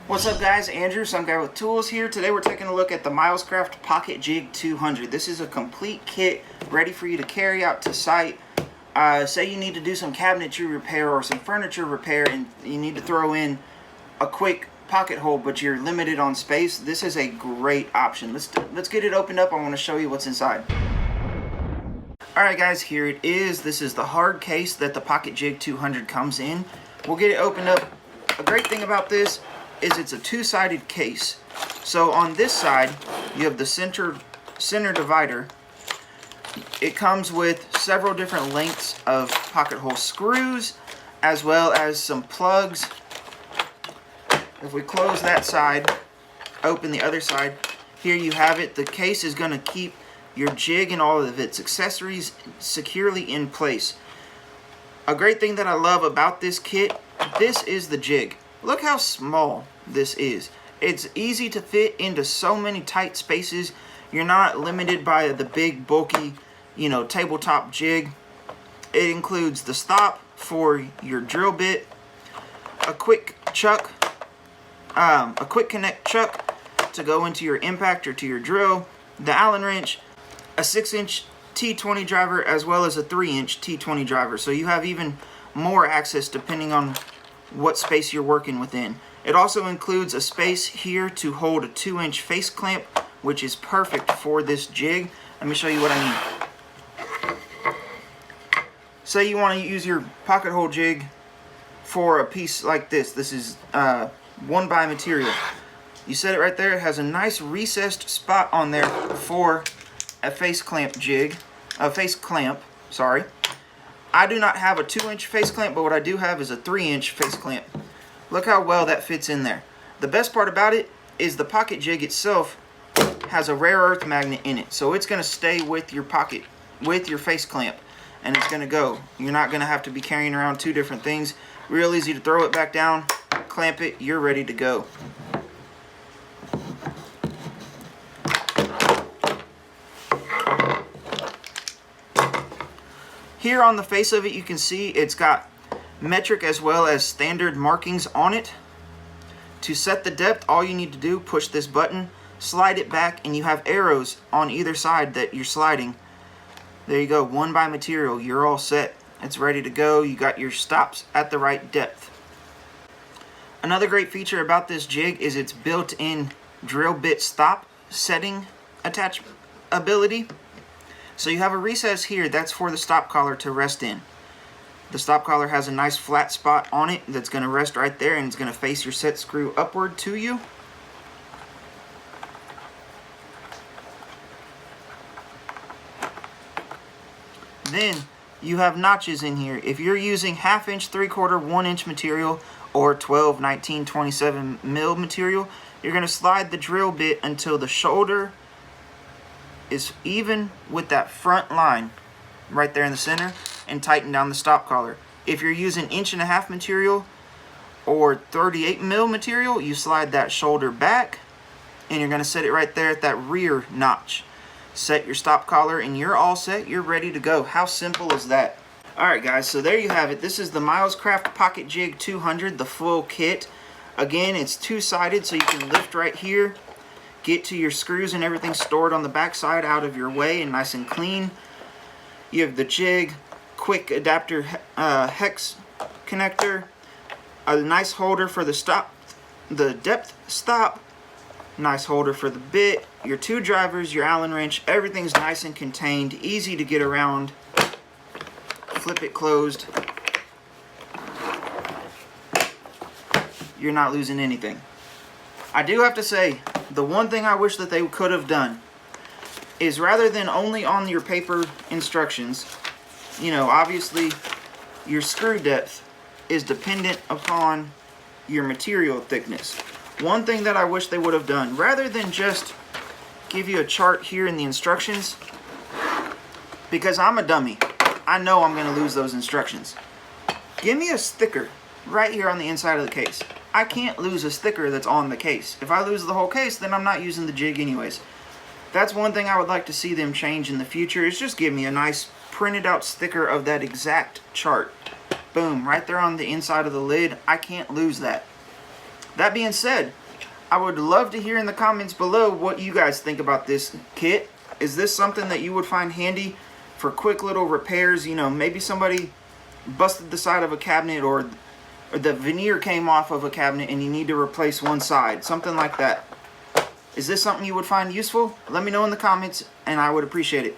What's up guys, Andrew, some guy with tools here. Today we're taking a look at the MILESCRAFT PocketJig 200. This is a complete kit ready for you to carry out to site. Say you need to do some cabinetry repair or some furniture repair and you need to throw in a quick pocket hole but you're limited on space. This is a great option. Let's get it opened up. I want to show you what's inside. Alright guys, here it is. This is the hard case that the PocketJig 200 comes in. We'll get it opened up. A great thing about this is it's a two-sided case. So on this side you have the center divider. It comes with several different lengths of pocket hole screws as well as some plugs. If we close that side, open the other side, here you have it. The case is going to keep your jig and all of its accessories securely in place. A great thing that I love about this kit, this is the jig. Look how small this is. It's easy to fit into so many tight spaces. You're not limited by the big bulky, tabletop jig. It includes the stop for your drill bit, a quick chuck, a quick connect chuck to go into your impact or to your drill, the Allen wrench, a 6-inch T20 driver as well as a 3-inch T20 driver. So you have even more access depending on what space you're working within. It also includes a space here to hold a 2-inch face clamp, which is perfect for this jig. Let me show you what I mean. Say you want to use your pocket hole jig for a piece like this. This is 1x material. You set it right there. It has a nice recessed spot on there for a face clamp jig. Sorry. I do not have a 2-inch face clamp, but what I do have is a 3-inch face clamp. Look how well that fits in there. The best part about it is the PocketJig itself has a rare earth magnet in it. So it's going to stay with your pocket, with your face clamp, and it's going to go. You're not going to have to be carrying around two different things. Real easy to throw it back down, clamp it, you're ready to go. Here on the face of it, you can see it's got metric as well as standard markings on it. To set the depth, all you need to do, push this button, slide it back, and you have arrows on either side that you're sliding. There you go, 1x material, you're all set. It's ready to go. You got your stops at the right depth. Another great feature about this jig is its built-in drill bit stop setting attachment ability. So you have a recess here, that's for the stop collar to rest in. The stop collar has a nice flat spot on it that's going to rest right there, and it's going to face your set screw upward to you. Then you have notches in here. If you're using 1/2 inch, 3/4, 1-inch material or 12, 19, 27 mil material, you're going to slide the drill bit until the shoulder is even with that front line right there in the center and tighten down the stop collar. If you're using 1.5 inch material or 38 mil material, you slide that shoulder back and you're going to set it right there at that rear notch. Set your stop collar and you're all set. You're ready to go. How simple is that? Alright guys, so there you have it. This is the MILESCRAFT PocketJig 200, the full kit. Again, it's two-sided, so you can lift right here, get to your screws and everything stored on the back side out of your way and nice and clean. You have the jig, quick adapter hex connector, a nice holder for the stop, the depth stop, nice holder for the bit, your two drivers, your Allen wrench, everything's nice and contained, easy to get around. Flip it closed. You're not losing anything. I do have to say, the one thing I wish that they could have done is rather than only on your paper instructions, obviously your screw depth is dependent upon your material thickness. One thing that I wish they would have done, rather than just give you a chart here in the instructions, because I'm a dummy, I know I'm going to lose those instructions. Give me a sticker right here on the inside of the case. I can't lose a sticker that's on the case. If I lose the whole case, then I'm not using the jig anyways. That's one thing I would like to see them change in the future, is just give me a nice printed out sticker of that exact chart. Boom, right there on the inside of the lid. I can't lose that. That being said, I would love to hear in the comments below what you guys think about this kit. Is this something that you would find handy for quick little repairs? You know, maybe somebody busted the side of a cabinet, or the veneer came off of a cabinet and you need to replace one side, something like that. Is this something you would find useful? Let me know in the comments and I would appreciate it.